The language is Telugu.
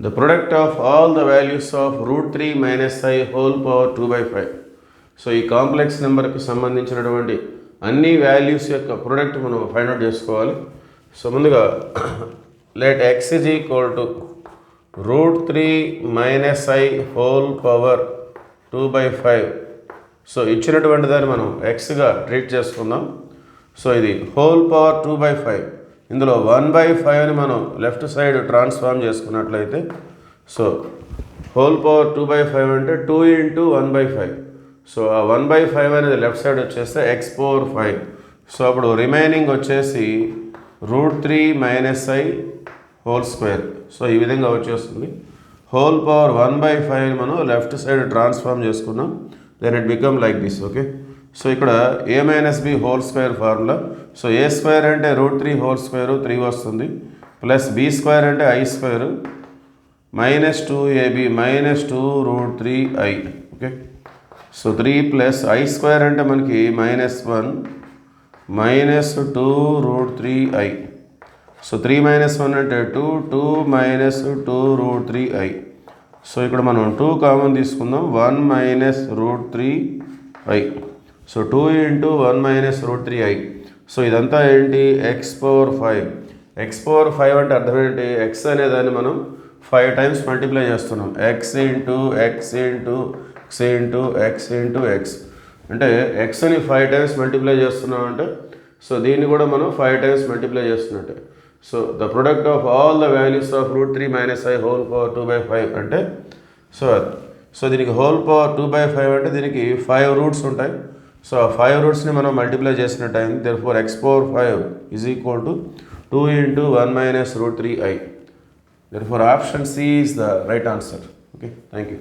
the product of all the values of root 3 minus I whole power 2 by 5. So ఈ కాంప్లెక్స్ నెంబర్కి సంబంధించినటువంటి అన్ని వాల్యూస్ యొక్క ప్రొడక్ట్ మనం ఫైండ్ అవుట్ చేసుకోవాలి. సో ముందుగా let x is equal to root 3 minus I whole power 2 by 5. So ఇచ్చినటువంటి దాన్ని మనం ఎక్స్గా ట్రీట్ చేసుకుందాం. సో ఇది హోల్ పవర్ 2 by 5. ఇందులో 1 by 5ని మనం లెఫ్ట్ సైడ్ ట్రాన్స్ఫార్మ్ చేసుకున్నట్లయితే సో హోల్ పవర్ 2 by 5 అంటే 2 into 1 by 5. సో ఆ 1 by 5 అనేది లెఫ్ట్ సైడ్ వచ్చేస్తే x పవర్ 5. సో అప్పుడు రిమైనింగ్ వచ్చేసి root 3 minus I whole square. So ఈ విధంగా వచ్చేస్తుంది. హోల్ పవర్ 1 by 5ని మనం లెఫ్ట్ సైడ్ ట్రాన్స్ఫార్మ్ చేసుకున్నాం. Then it become like this. Okay, so ఇక్కడ a minus b whole square formula. So a square అంటే రూట్ 3 హోల్ స్క్వేర్ 3 వస్తుంది, ప్లస్ b స్క్వేర్ అంటే I square minus 2ab minus 2 root 3I. Okay, so 3 plus I square అంటే మనకి minus 1 minus 2 root 3I. So 3 minus 1 అంటే 2, 2 మైనస్ 2 రూట్ 3I. సో ఇక్కడ మనం 2 కామన్ తీసుకుందాం, 1 minus root 3I. So 2 into 1 minus root 3I. So ఇదంతా ఏంటి, ఎక్స్ పవర్ 5. ఎక్స్ పవర్ 5 అంటే అర్థం ఏంటి, ఎక్స్ అనేదాన్ని మనం 5 times మల్టిప్లై చేస్తున్నాం. X into X into X into X into X అంటే ఎక్స్ని 5 times మల్టిప్లై చేస్తున్నాం అంటే సో దీన్ని కూడా మనం 5 times మల్టిప్లై చేస్తున్నట్టే. So the product of all the values of root 3 minus I whole power 2 by 5 అంటే సో దీనికి హోల్ పవర్ 2 by 5 అంటే దీనికి 5 రూట్స్ ఉంటాయి. సో 5 రూట్స్ని మనం మల్టిప్లై చేసినట్టు అయింది. Therefore X power 5 is equal to 2 into 1 minus root 3I. Therefore option C is the right answer. Okay, thank you.